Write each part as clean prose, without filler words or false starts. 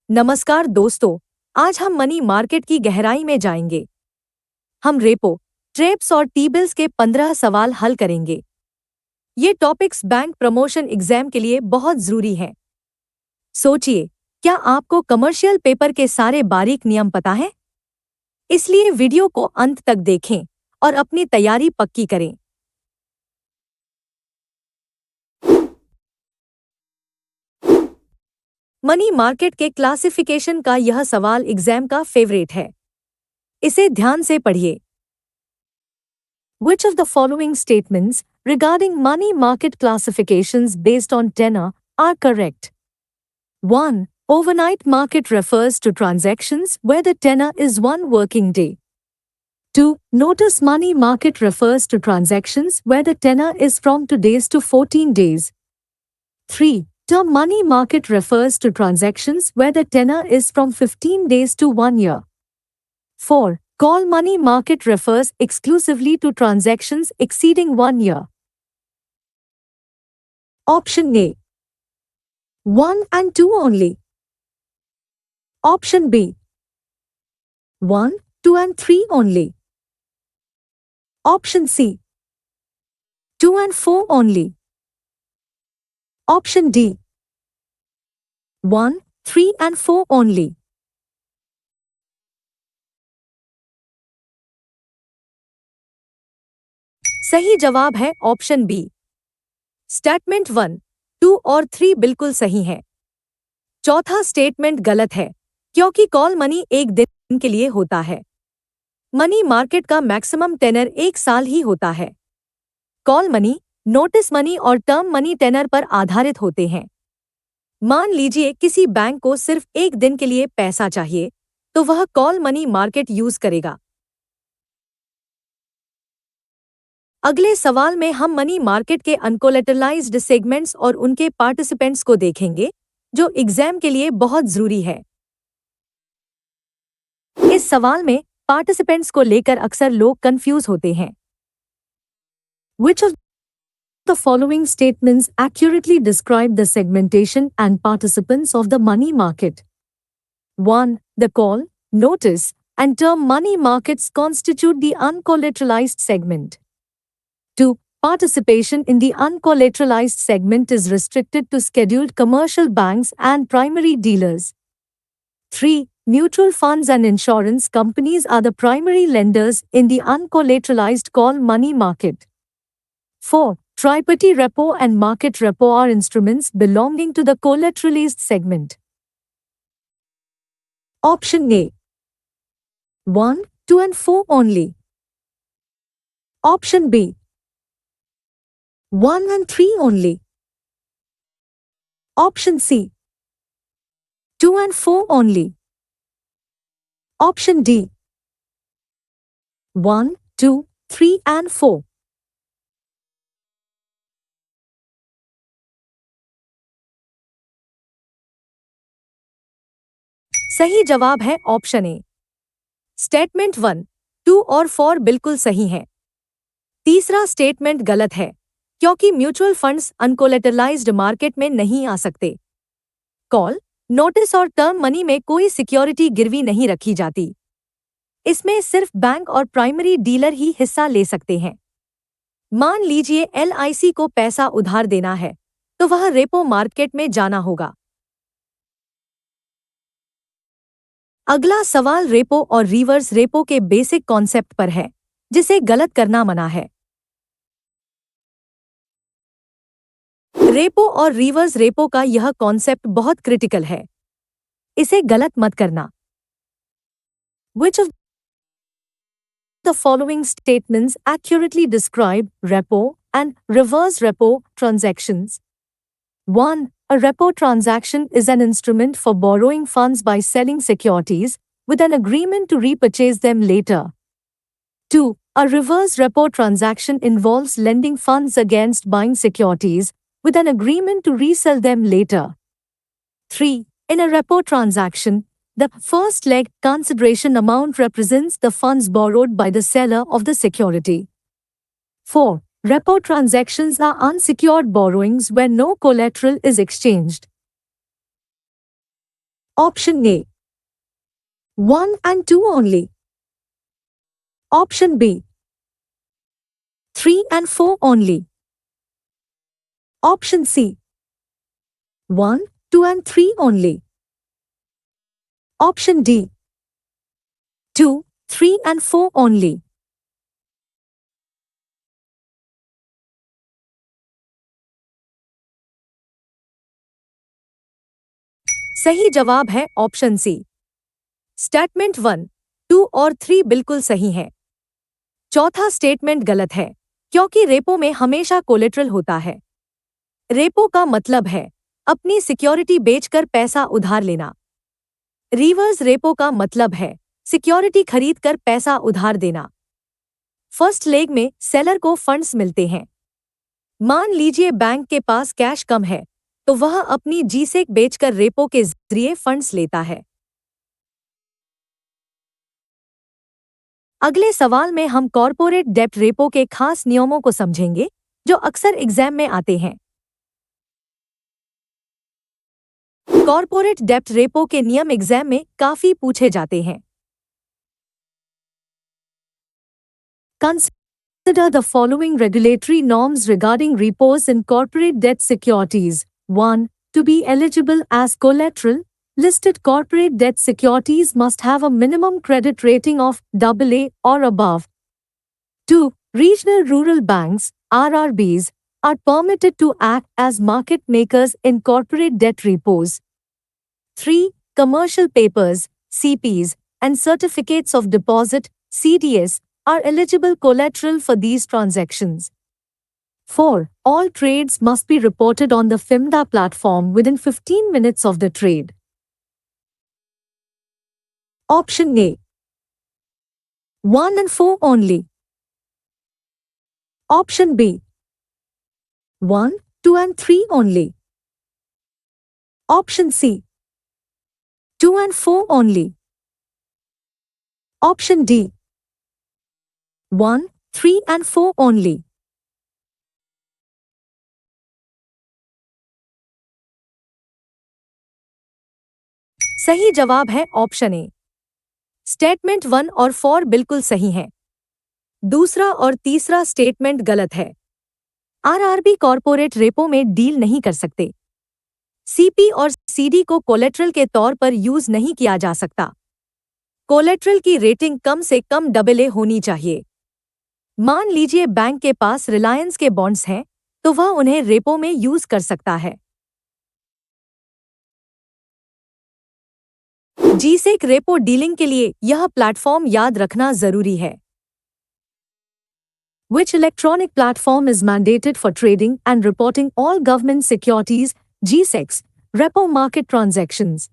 नमस्कार दोस्तों। आज हम मनी मार्केट की गहराई में जाएंगे। हम रेपो, ट्रेप्स और टी बिल्स के 15 सवाल हल करेंगे। ये टॉपिक्स बैंक प्रमोशन एग्जाम के लिए बहुत जरूरी हैं। सोचिए, क्या आपको कमर्शियल पेपर के सारे बारीक नियम पता है? इसलिए वीडियो को अंत तक देखें और अपनी तैयारी पक्की करें। मनी मार्केट के क्लासिफिकेशन का यह सवाल एग्जाम का फेवरेट है। इसे ध्यान से पढ़िए। Which of the following statements regarding money market classifications based on tenor are correct? 1. Overnight market refers to transactions where the tenor is one working day. 2. Notice money market refers to transactions where the tenor is from 2 days to 14 days. 3. Term money market refers to transactions where the tenor is from 15 days to 1 year. 4. Call money market refers exclusively to transactions exceeding 1 year. Option A. 1 and 2 only. Option B. 1, 2 and 3 only. Option C. 2 and 4 only. Option D. 1, 3 and 4 only. सही जवाब है option B. Statement 1, 2 और 3 बिल्कुल सही है। चौथा statement गलत है, क्योंकि कॉल मनी एक दिन के लिए होता है। मनी मार्केट का मैक्सिमम टेनर 1 साल ही होता है। कॉल मनी, नोटिस मनी और टर्म मनी टेनर पर आधारित होते हैं। मान लीजिए किसी बैंक को सिर्फ 1 दिन के लिए पैसा चाहिए, तो वह कॉल मनी मार्केट यूज करेगा। अगले सवाल में हम मनी मार्केट के अनकोलेटरलाइज्ड सेगमेंट्स और उनके पार्टिसिपेंट्स को देखेंगे, जो एग्जाम के लिए बहुत जरूरी है। इस सवाल में पार्टिसिपेंट्स को लेकर अक्सर लोग कंफ्यूज होते हैं। Which of the following statements accurately describe the segmentation and participants of the money market? 1. The call, notice, and term money markets constitute the uncollateralized segment. 2. Participation in the uncollateralized segment is restricted to scheduled commercial banks and primary dealers. 3. Mutual funds and insurance companies are the primary lenders in the uncollateralized call money market. 4. Triparty repo and market repo are instruments belonging to the collateralized segment. Option A. 1, 2 and 4 only. Option B. 1 and 3 only. Option C. 2 and 4 only. Option D. 1, 2, 3 and 4. सही जवाब है option A. Statement 1, 2 और 4 बिल्कुल सही हैं। तीसरा statement गलत है, क्योंकि म्यूचुअल फंड्स अनकोलेटरलाइज्ड मार्केट में नहीं आ सकते। कॉल, नोटिस और टर्म मनी में कोई सिक्योरिटी गिरवी नहीं रखी जाती। इसमें सिर्फ बैंक और प्राइमरी डीलर ही हिस्सा ले सकते हैं। मान लीजिए LIC को पैसा उधार देना है, तो वह रेपो मार्केट में जाना होगा। अगला सवाल रेपो और रिवर्स रेपो के बेसिक कॉन्सेप्ट पर है, जिसे गलत करना मना है। रेपो और रिवर्स रेपो का यह कॉन्सेप्ट बहुत क्रिटिकल है। इसे गलत मत करना। Which of the following statements accurately describe repo and reverse repo transactions? 1. A repo transaction is an instrument for borrowing funds by selling securities with an agreement to repurchase them later. 2. A reverse repo transaction involves lending funds against buying securities with an agreement to resell them later. 3. In a repo transaction, the first leg consideration amount represents the funds borrowed by the seller of the security. 4. Repo transactions are unsecured borrowings where no collateral is exchanged. Option A, 1 and 2 only. Option B, 3 and 4 only. Option C, 1, 2 and 3 only. Option D, 2, 3 and 4 only. सही जवाब है option C. Statement 1, 2 और 3 बिल्कुल सही है। चौथा statement गलत है, क्योंकि रेपो में हमेशा कोलेटरल होता है। रेपो का मतलब है अपनी सिक्योरिटी बेचकर पैसा उधार लेना। रिवर्स रेपो का मतलब है सिक्योरिटी खरीदकर पैसा उधार देना। फर्स्ट लेग में सेलर को फंड्स मिलते हैं। मान लीजिए बैंक के पास कैश कम है, तो वह अपनी जीसेक बेचकर रेपो के जरिए फंड्स लेता है। अगले सवाल में हम कॉर्पोरेट डेब्ट रेपो के खास नियमों को समझेंगे जो अक्सर एग्जाम में आते हैं। कॉर्पोरेट डेब्ट रेपो के नियम एग्जाम में काफी पूछे जाते हैं। Consider the following regulatory norms regarding repos in corporate debt securities. 1. To be eligible as collateral, listed corporate debt securities must have a minimum credit rating of AA or above. 2. Regional rural banks, RRBs, are permitted to act as market makers in corporate debt repos. 3. Commercial papers, CPs, and certificates of deposit, CDS, are eligible collateral for these transactions. 4. All trades must be reported on the FIMDA platform within 15 minutes of the trade. Option A, 1 and 4 only. Option B, 1, 2 and 3 only. Option C, 2 and 4 only. Option D, 1, 3 and 4 only. सही जवाब है option A. Statement 1 और 4 बिल्कुल सही हैं। दूसरा और तीसरा स्टेटमेंट गलत है। आरआरबी कॉर्पोरेट रेपो में डील नहीं कर सकते। सीपी और सीडी को कोलेट्रल के तौर पर यूज नहीं किया जा सकता। कोलेट्रल की रेटिंग कम से कम AA होनी चाहिए। मान लीजिए बैंक के पास रिलायंस के बॉन्ड्स हैं, तो वह उन्हें रेपो में यूज कर सकता है। जीसेक रेपो डीलिंग के लिए यह प्लेटफॉर्म याद रखना जरूरी है। Which electronic platform is mandated for trading and reporting all government securities, GSECs, repo market transactions?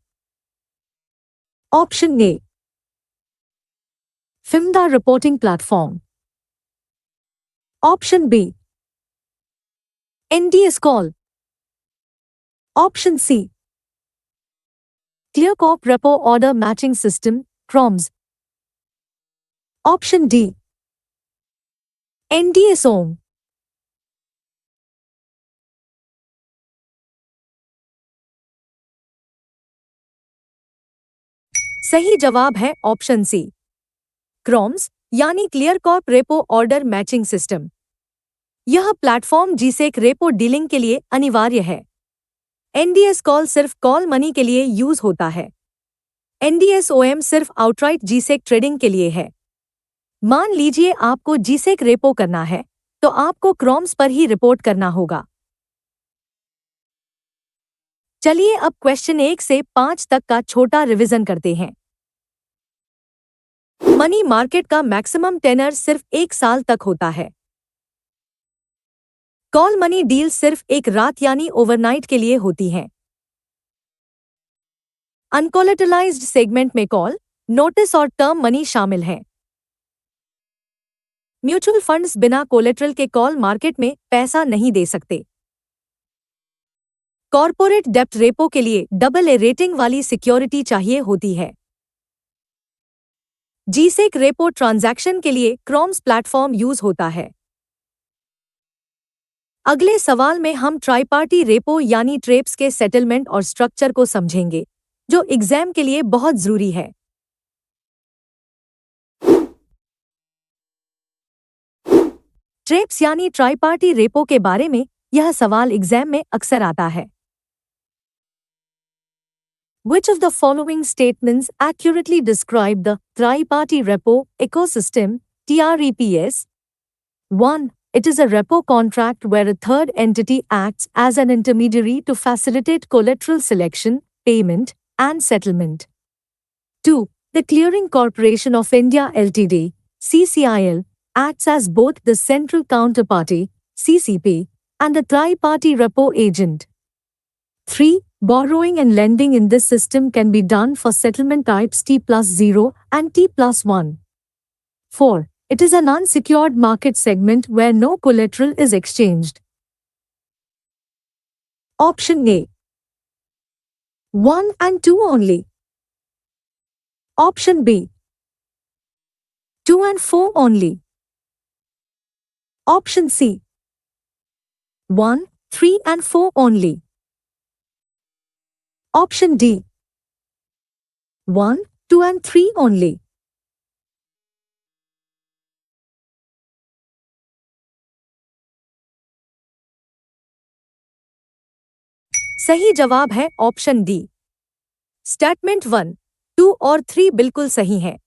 Option A, FIMDA reporting platform. Option B, NDS call. Option C, ClearCorp Repo Order Matching System, CROMS. Option D, NDS OM. सही जवाब है option C, CROMS यानी क्लियरकॉर्प repo order matching system. यह platform G-sec repo dealing के लिए अनिवार्य है। NDS call सिर्फ कॉल मनी के लिए यूज होता है। एनडीएस ओएम सिर्फ आउटराइट जीसेक ट्रेडिंग के लिए है। मान लीजिए आपको जीसेक रेपो करना है, तो आपको क्रॉम्स पर ही रिपोर्ट करना होगा। चलिए अब क्वेश्चन 1 से 5 तक का छोटा रिवीजन करते हैं। मनी मार्केट का मैक्सिमम टेनर सिर्फ 1 साल तक होता है। कॉल मनी डील सिर्फ एक रात यानी ओवरनाइट के लिए होती हैं। अनकोलेटरलाइज्ड सेगमेंट में कॉल, नोटिस और टर्म मनी शामिल हैं। म्यूचुअल फंड्स बिना कोलेटरल के कॉल मार्केट में पैसा नहीं दे सकते। कॉर्पोरेट डेब्ट रेपो के लिए AA रेटिंग वाली सिक्योरिटी चाहिए होती है। जीसेक रेपो ट्रांजैक्शन के लिए क्रॉम्स प्लेटफॉर्म यूज होता है। अगले सवाल में हम ट्राइपार्टी रेपो यानी ट्रेप्स के सेटलमेंट और स्ट्रक्चर को समझेंगे, जो एग्जाम के लिए बहुत जरूरी है। ट्रेप्स यानी ट्राई-पार्टी रेपो के बारे में यह सवाल एग्जाम में अक्सर आता है। Which of the following statements accurately describe the tri-party repo ecosystem, TREPS? 1. It is a repo contract where a third entity acts as an intermediary to facilitate collateral selection, payment, and settlement. 2. The Clearing Corporation of India Ltd, CCIL, acts as both the central counterparty, CCP, and the tri-party repo agent. 3. Borrowing and lending in this system can be done for settlement types T plus 0 and T plus 1. 4. It is an unsecured market segment where no collateral is exchanged. Option A. 1 and 2 only. Option B. 2 and 4 only. Option C. 1, 3 and 4 only. Option D. 1, 2 and 3 only. सही जवाब है option D. Statement 1, 2 और 3 बिल्कुल सही है।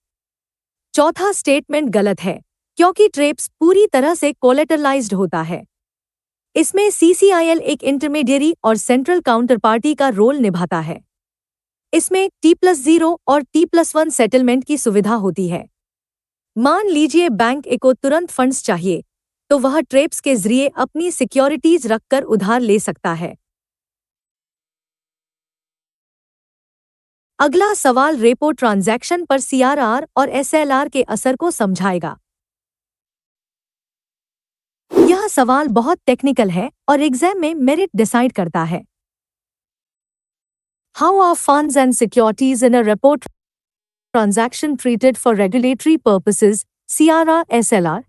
चौथा statement गलत है क्योंकि ट्रेप्स पूरी तरह से कोलेटरलाइज्ड होता है। इसमें सीसीआईएल एक इंटरमीडियरी और सेंट्रल काउंटरपार्टी का रोल निभाता है। इसमें T+0 और T+1 सेटलमेंट की सुविधा होती है। मान लीजिए बैंक को तुरंत फंड्स चाहिए, तो वह ट्रेप्स के जरिए अपनी सिक्योरिटीज रखकर उधार ले सकता है। अगला सवाल रेपो ट्रांजैक्शन पर सीआरआर और एसएलआर के असर को समझाएगा। यह सवाल बहुत टेक्निकल है और एग्जाम में मेरिट डिसाइड करता है। How are funds and securities in a repo transaction treated for regulatory purposes, CRR SLR?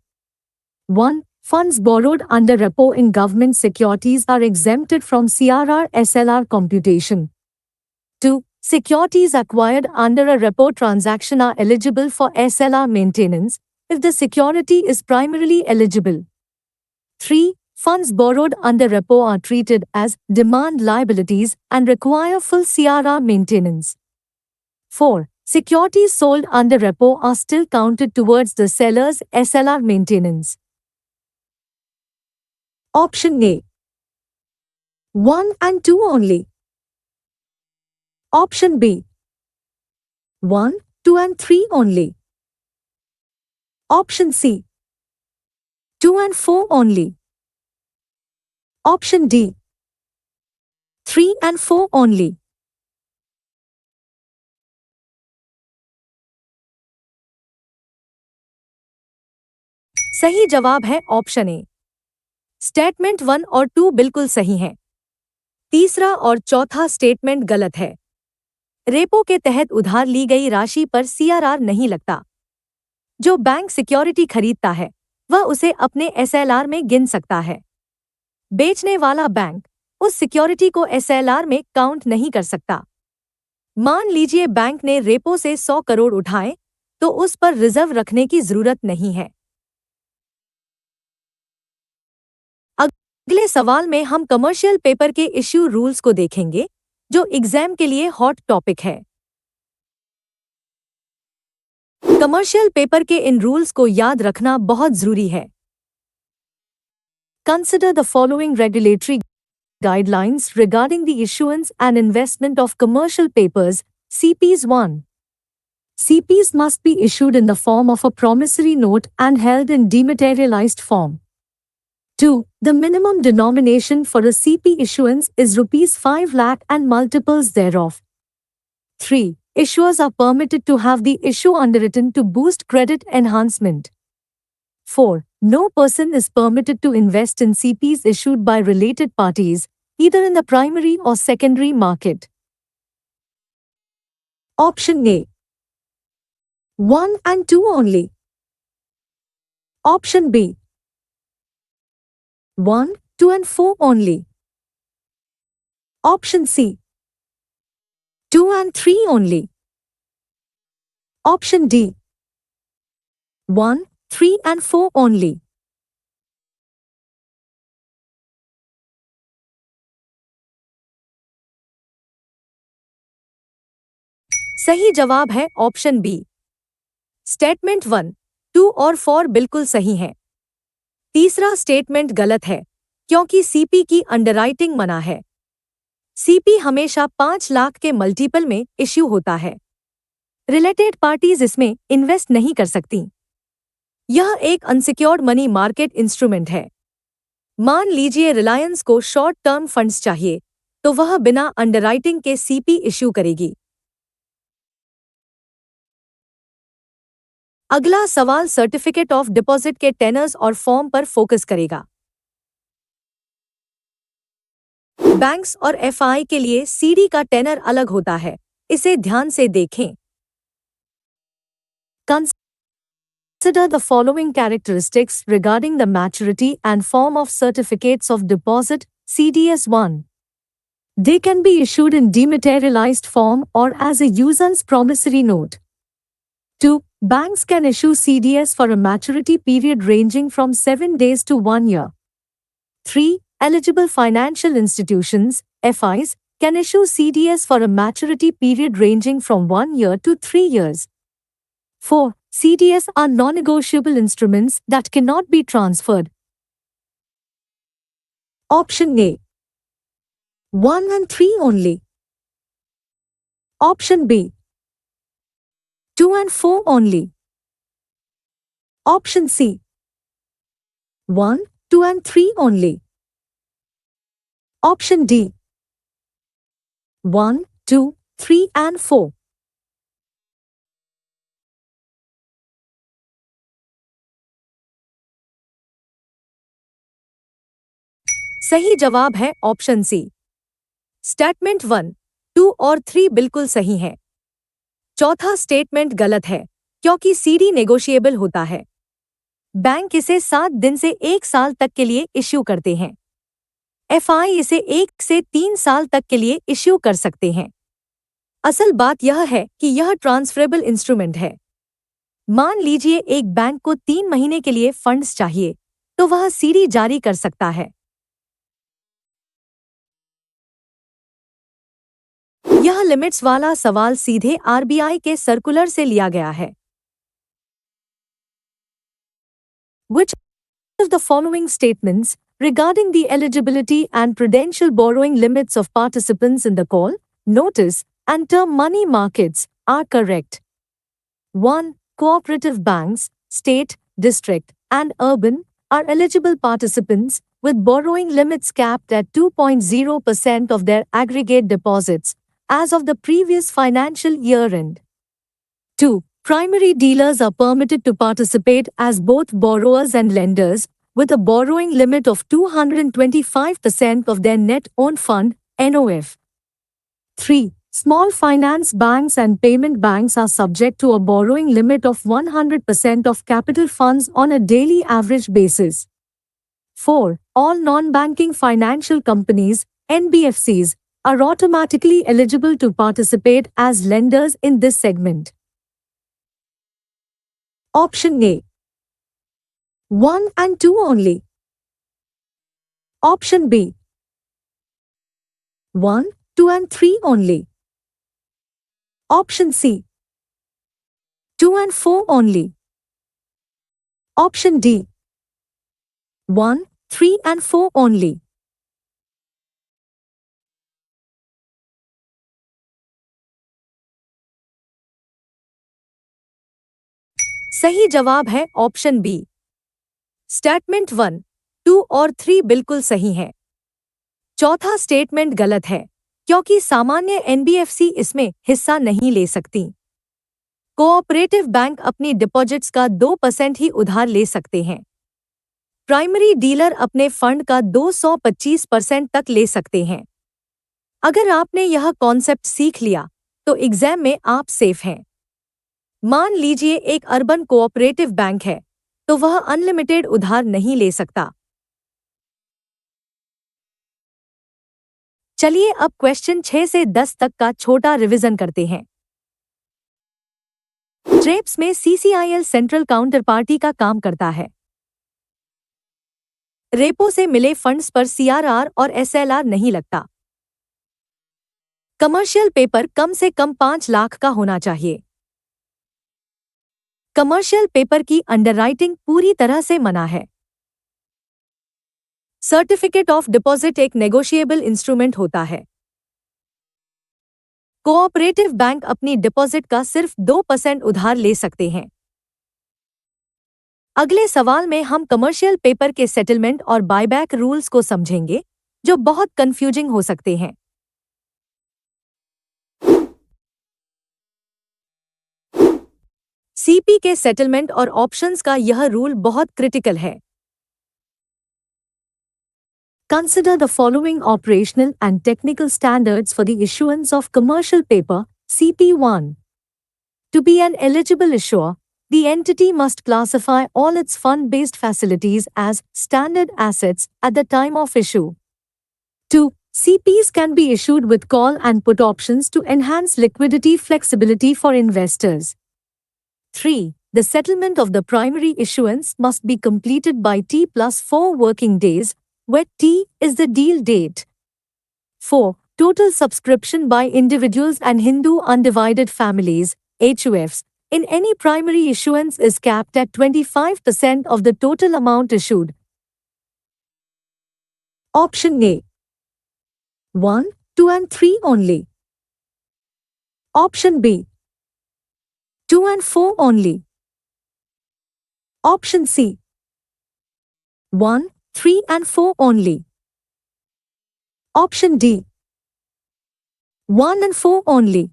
1. Funds borrowed under repo in government securities are exempted from CRR SLR computation. 2. Securities acquired under a repo transaction are eligible for SLR maintenance if the security is primarily eligible. 3. Funds borrowed under repo are treated as demand liabilities and require full CRR maintenance. 4. Securities sold under repo are still counted towards the seller's SLR maintenance. Option A. 1 and 2 only. Option B. 1, 2 and 3 only. Option C. 2 and 4 only. Option D. 3 and 4 only. सही जवाब है option A. Statement 1 और 2 बिल्कुल सही हैं। तीसरा और चौथा स्टेटमेंट गलत है। रेपो के तहत उधार ली गई राशि पर सीआरआर नहीं लगता। जो बैंक सिक्योरिटी खरीदता है, वह उसे अपने एसएलआर में गिन सकता है। बेचने वाला बैंक उस सिक्योरिटी को एसएलआर में काउंट नहीं कर सकता। मान लीजिए बैंक ने रेपो से 100 करोड़ उठाए, तो उस पर रिजर्व रखने की जरूरत नहीं है। अगले सवाल में हम कमर्शियल पेपर के इश्यू रूल्स को देखेंगे, जो एग्जाम के लिए हॉट टॉपिक है। कमर्शियल पेपर के इन रूल्स को याद रखना बहुत जरूरी है। Consider the following regulatory guidelines regarding the issuance and investment of commercial papers, CPs 1. CPs must be issued in the form of a promissory note and held in dematerialized form. 2. The minimum denomination for a CP issuance is rupees 5 lakh and multiples thereof. 3. Issuers are permitted to have the issue underwritten to boost credit enhancement. 4. No person is permitted to invest in CPs issued by related parties, either in the primary or secondary market. Option A. 1 and 2 only. Option B. 1, 2 and 4 only. Option C. 2 and 3 only. Option D. 1, 3 and 4 only. सही जवाब है option B. Statement 1, 2 और 4 बिल्कुल सही हैं। तीसरा statement गलत है क्योंकि सीपी की अंडरराइटिंग मना है। सीपी हमेशा 5 लाख के मल्टीपल में इश्यू होता है। रिलेटेड पार्टीज इसमें इन्वेस्ट नहीं कर सकती। यह एक अनसिक्योर्ड मनी मार्केट इंस्ट्रूमेंट है। मान लीजिए रिलायंस को शॉर्ट टर्म फंड्स चाहिए, तो वह बिना अंडरराइटिंग के सीपी इश्यू करेगी। अगला सवाल सर्टिफिकेट ऑफ डिपॉजिट के टेनर्स और फॉर्म पर फोकस करेगा। बैंक्स और एफआई के लिए सीडी का टेनर अलग होता है, इसे ध्यान से देखें। Consider the following characteristics regarding the maturity and form of certificates of deposit, CDS 1. They can be issued in dematerialized form or as a user's promissory note. 2. Banks can issue CDS for a maturity period ranging from 7 days to 1 year. 3. Eligible financial institutions, FIs, can issue CDS for a maturity period ranging from 1 year to 3 years. 4. CDS are non-negotiable instruments that cannot be transferred. Option A. 1 and 3 only. Option B. 2 and 4 only. Option C. 1, 2 and 3 only. Option D. 1, 2, 3 and 4. सही जवाब है option C. Statement 1, 2 और 3 बिल्कुल सही है। चौथा statement गलत है क्योंकि सीडी नेगोशिएबल होता है। बैंक इसे 7 दिन से 1 साल तक के लिए इश्यू करते हैं। एफआई इसे 1 से 3 साल तक के लिए इश्यू कर सकते हैं। असल बात यह है कि यह ट्रांसफरेबल इंस्ट्रूमेंट है। मान लीजिए एक बैंक को 3 महीने के लिए फंड्स चाहिए, तो वह सीडी जारी कर सकता है। यह लिमिट्स वाला सवाल सीधे आरबीआई के सर्कुलर से लिया गया है। Which of the following statements regarding the eligibility and prudential borrowing limits of participants in the call, notice, and term money markets are correct? 1. Cooperative banks, state, district, and urban are eligible participants with borrowing limits capped at 2.0% of their aggregate deposits as of the previous financial year end. 2. Primary dealers are permitted to participate as both borrowers and lenders with a borrowing limit of 225% of their net own fund, NOF. 3. Small finance banks and payment banks are subject to a borrowing limit of 100% of capital funds on a daily average basis. 4. All non-banking financial companies, NBFCs, are automatically eligible to participate as lenders in this segment. Option A. 1 and 2 only. Option B. 1, 2 and 3 only. Option C. 2 and 4 only. Option D. 1, 3 and 4 only. सही जवाब है option B. Statement 1, 2 और 3 बिल्कुल सही है। चौथा statement गलत है क्योंकि सामान्य एनबीएफसी इसमें हिस्सा नहीं ले सकती। कोऑपरेटिव बैंक अपनी डिपॉजिट्स का 2% ही उधार ले सकते हैं। प्राइमरी डीलर अपने फंड का 225% तक ले सकते हैं। अगर आपने यह कॉन्सेप्ट सीख लिया तो एग्जाम में आप सेफ हैं। मान लीजिए एक अर्बन कोऑपरेटिव बैंक है, तो वह अनलिमिटेड उधार नहीं ले सकता। चलिए अब क्वेश्चन 6 से 10 तक का छोटा रिवीजन करते हैं। ट्रेप्स में CCIL सेंट्रल काउंटर पार्टी का काम करता है। रेपो से मिले फंड्स पर CRR और SLR नहीं लगता। कमर्शियल पेपर कम से कम 5 लाख का होना चाहिए। कमर्शियल पेपर की अंडरराइटिंग पूरी तरह से मना है। सर्टिफिकेट ऑफ डिपॉजिट एक नेगोशिएबल इंस्ट्रूमेंट होता है। कोऑपरेटिव बैंक अपनी डिपॉजिट का सिर्फ 2% उधार ले सकते हैं। अगले सवाल में हम कमर्शियल पेपर के सेटलमेंट और बायबैक रूल्स को समझेंगे, जो बहुत कंफ्यूजिंग हो सकते हैं। CP के सेटलमेंट और ऑप्शंस का यह रूल बहुत क्रिटिकल है। Consider the following operational and technical standards for the issuance of commercial paper, CP1. To be an eligible issuer, the entity must classify all its fund-based facilities as standard assets at the time of issue. 2. CPs can be issued with call and put options to enhance liquidity flexibility for investors. 3. The settlement of the primary issuance must be completed by T plus 4 working days, where T is the deal date. 4. Total subscription by individuals and Hindu undivided families, HUFs, in any primary issuance is capped at 25% of the total amount issued. Option A. 1, 2 and 3 only. Option B. 2 and 4 only. Option C. 1, 3 and 4 only. Option D. 1 and 4 only.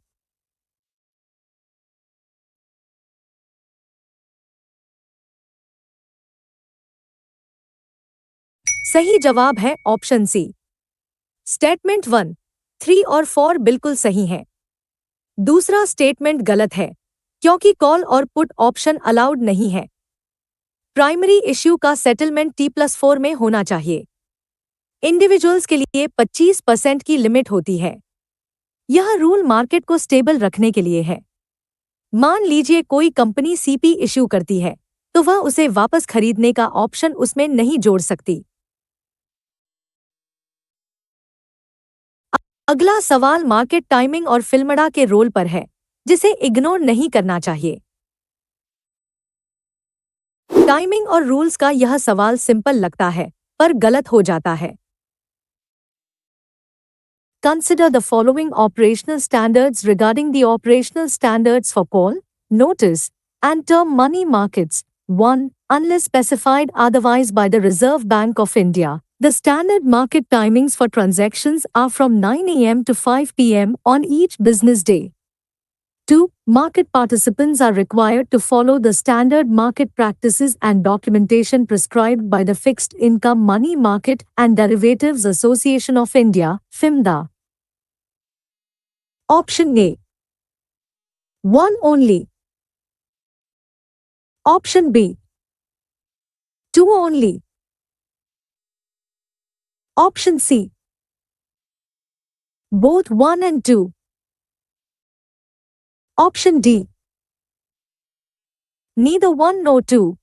सही जवाब है option C. Statement 1, 3 और 4 बिल्कुल सही हैं। दूसरा statement गलत है, क्योंकि कॉल और पुट ऑप्शन अलाउड नहीं है। प्राइमरी इश्यू का सेटलमेंट T+4 में होना चाहिए। इंडिविजुअल्स के लिए 25% की लिमिट होती है। यह रूल मार्केट को स्टेबल रखने के लिए है। मान लीजिए कोई कंपनी CP इश्यू करती है, तो वह उसे वापस खरीदने का ऑप्शन उसमें नहीं जोड़ सकती। अगला सवाल मार्केट टाइमिंग और फिल्मड़ा के रोल पर है, जिसे इग्नोर नहीं करना चाहिए। टाइमिंग और रूल्स का यह सवाल सिंपल लगता है, पर गलत हो जाता है। Consider the following operational standards regarding the operational standards for call, notice, and term money markets. 1. Unless specified otherwise by the Reserve Bank of India, the standard market timings for transactions are from 9 a.m. to 5 p.m. on each business day. 2. Market participants are required to follow the standard market practices and documentation prescribed by the Fixed Income Money Market and Derivatives Association of India, FIMDA. Option A. 1 only. Option B. 2 only. Option C. Both 1 and 2. Option D. Neither 1 nor 2.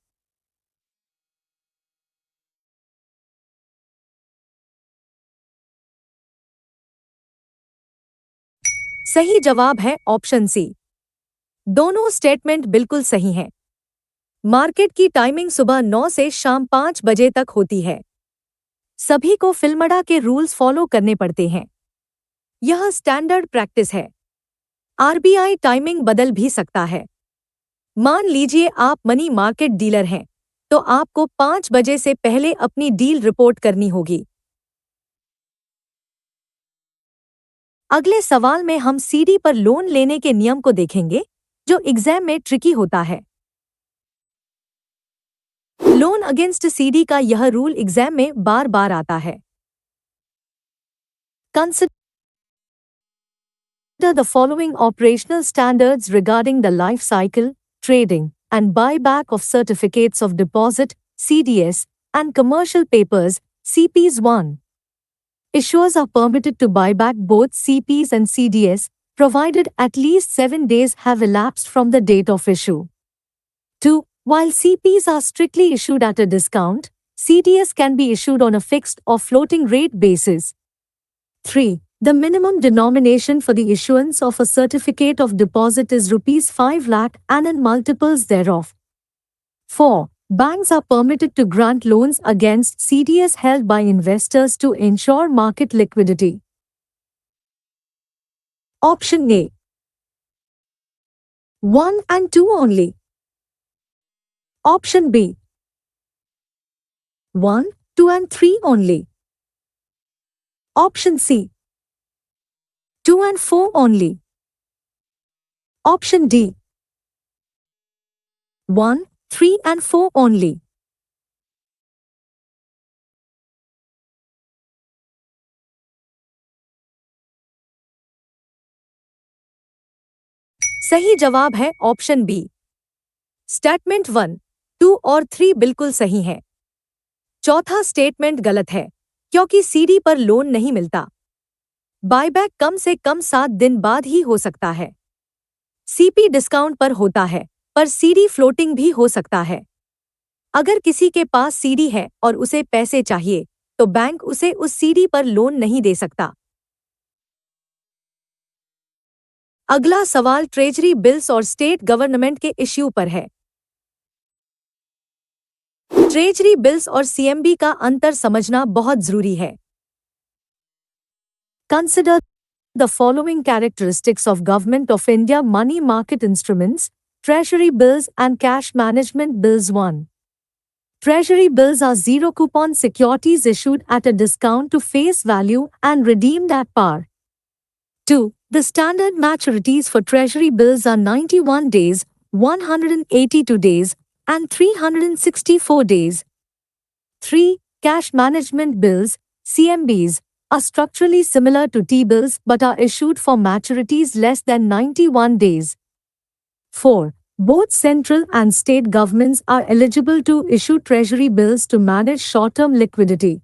सही जवाब है option C. दोनों statement बिल्कुल सही हैं। Market की timing सुबह 9 से शाम 5 बजे तक होती है। सभी को फिल्मड़ा के रूल्स फॉलो करने पड़ते हैं। यह स्टैंडर्ड प्रैक्टिस है। RBI टाइमिंग बदल भी सकता है। मान लीजिए आप मनी मार्केट डीलर हैं, तो आपको 5 बजे से पहले अपनी डील रिपोर्ट करनी होगी। अगले सवाल में हम CD पर लोन लेने के नियम को देखेंगे, जो एग्जाम में ट्रिकी होता है। लोन अगेंस्ट CD का यह रूल एग्जाम में बार बार आता है। Consider the following operational standards regarding the life cycle, trading, and buyback of certificates of deposit, CDS, and commercial papers, CPs 1. Issuers are permitted to buy back both CPs and CDS, provided at least 7 days have elapsed from the date of issue. 2. While CPs are strictly issued at a discount, CDS can be issued on a fixed or floating rate basis. 3. The minimum denomination for the issuance of a certificate of deposit is Rs 5 lakh and in multiples thereof. 4. Banks are permitted to grant loans against CDS held by investors to ensure market liquidity. Option A. 1 and 2 only. Option B. 1, 2 and 3 only. Option C. 2 and 4 only. Option D. 1, 3 and 4 only. सही जवाब है option B. Statement 1, 2 और 3 बिल्कुल सही है। चौथा statement गलत है, क्योंकि सीडी पर लोन नहीं मिलता। बायबैक कम से कम 7 दिन बाद ही हो सकता है। सीपी डिस्काउंट पर होता है, पर सीडी फ्लोटिंग भी हो सकता है। अगर किसी के पास सीडी है और उसे पैसे चाहिए, तो बैंक उसे उस सीडी पर लोन नहीं दे सकता। अगला सवाल ट्रेजरी बिल्स और स्टेट गवर्नमेंट के इश्यू पर है। ट्रेजरी बिल्स और सीएमबी का अंतर समझना बहुत जरूरी है। Consider the following characteristics of Government of India money market instruments, Treasury bills and cash management bills. 1. Treasury bills are zero-coupon securities issued at a discount to face value and redeemed at par. 2. The standard maturities for Treasury bills are 91 days, 182 days, and 364 days. 3. Cash management bills, CMBs, are structurally similar to T-bills but are issued for maturities less than 91 days. 4. Both central and state governments are eligible to issue Treasury bills to manage short-term liquidity.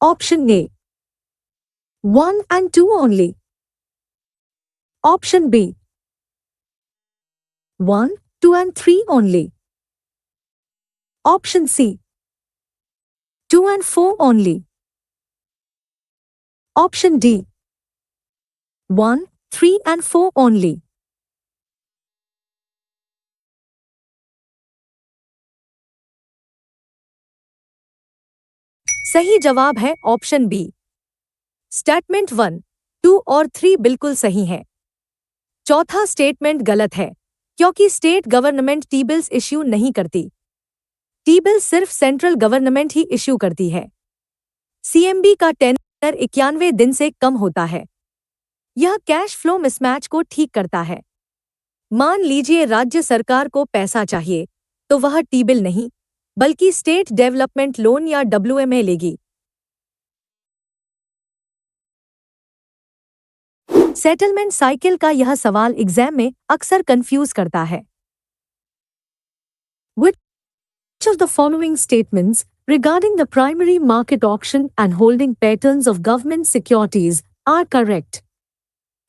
Option A. 1 and 2 only. Option B. 1, 2 and 3 only. Option C. 2 and 4 only. Option D. 1, 3 and 4 only. सही जवाब है option B. Statement 1, 2 और 3 बिल्कुल सही है। चौथा statement गलत है, क्योंकि स्टेट गवर्नमेंट टी-बिल्स इश्यू नहीं करती। टी-बिल सिर्फ सेंट्रल गवर्नमेंट ही इश्यू करती है। सीएमबी का टेन्योर 91 दिन से कम होता है। यह कैश फ्लो मिसमैच को ठीक करता है। मान लीजिए राज्य सरकार को पैसा चाहिए, तो वह टी-बिल नहीं, बल्कि स्टेट डेवलपमेंट लोन या डब्ल्यूएमए लेगी। सेटलमेंट साइकिल का यह सवाल एग्जाम में अक्सर कंफ्यूज करता है। Which of the following statements regarding the primary market auction and holding patterns of government securities are correct?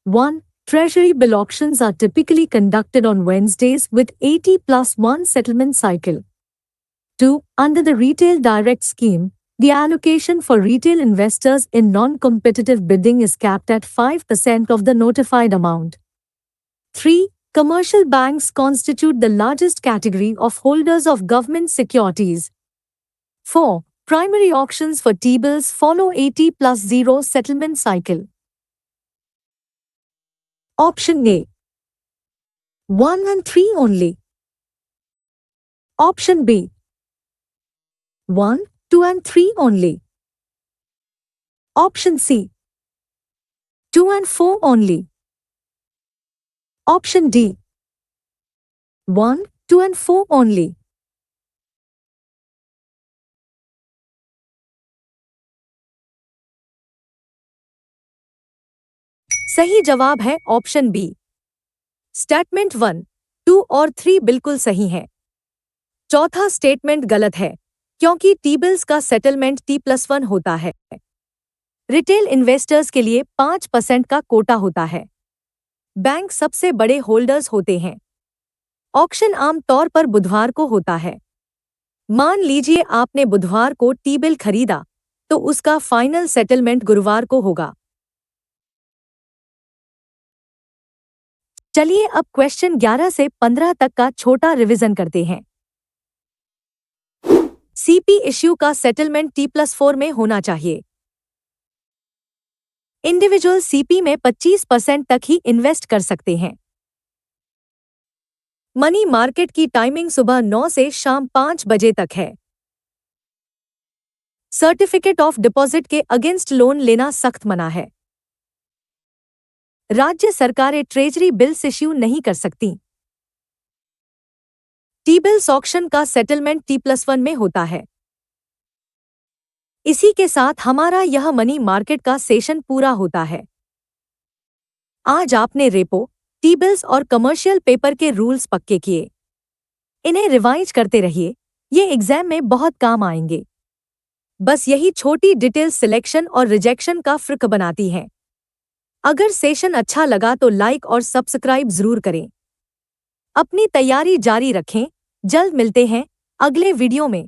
1. Treasury bill auctions are typically conducted on Wednesdays with 80+1 settlement cycle. 2. Under the Retail Direct Scheme, the allocation for retail investors in non-competitive bidding is capped at 5% of the notified amount. 3. Commercial banks constitute the largest category of holders of government securities. 4. Primary auctions for T-bills follow 80+0 settlement cycle. Option A. 1 and 3 only. Option B. 1, 2 and 3 only. Option C. 2 and 4 only. Option D. 1, 2 and 4 only. सही जवाब है option B. Statement 1, 2 और 3 बिल्कुल सही है। चौथा statement गलत है, क्योंकि टी बिल्स का सेटलमेंट T+1 होता है। रिटेल इन्वेस्टर्स के लिए 5% का कोटा होता है। बैंक सबसे बड़े होल्डर्स होते हैं। ऑक्शन आम तौर पर बुधवार को होता है। मान लीजिए आपने बुधवार को टी बिल खरीदा, तो उसका फाइनल सेटलमेंट गुरुवार को होगा। चलिए अब क्वेश्चन 11 से 15 तक का छोटा रिवीजन करते हैं। सीपी इश्यू का सेटलमेंट T+4 में होना चाहिए। इंडिविजुअल सीपी में 25% तक ही इन्वेस्ट कर सकते हैं। मनी मार्केट की टाइमिंग सुबह 9 से शाम 5 बजे तक है। सर्टिफिकेट ऑफ डिपॉजिट के अगेंस्ट लोन लेना सख्त मना है। राज्य सरकारें ट्रेजरी बिल्स इश्यू नहीं कर सकती। टी बिल्स ऑक्शन का सेटलमेंट T+1 में होता है। इसी के साथ हमारा यह मनी मार्केट का सेशन पूरा होता है। आज आपने रेपो, टी बिल्स और कमर्शियल पेपर के रूल्स पक्के किए। इन्हें रिवाइज करते रहिए, ये एग्जाम में बहुत काम आएंगे। बस यही छोटी डिटेल सिलेक्शन और रिजेक्शन का फर्क बनाती हैं। अगर सेशन अच्छा लगा तो लाइक और सब्सक्राइब जरूर करें। अपनी तैयारी जारी रखें। जल्द मिलते हैं अगले वीडियो में।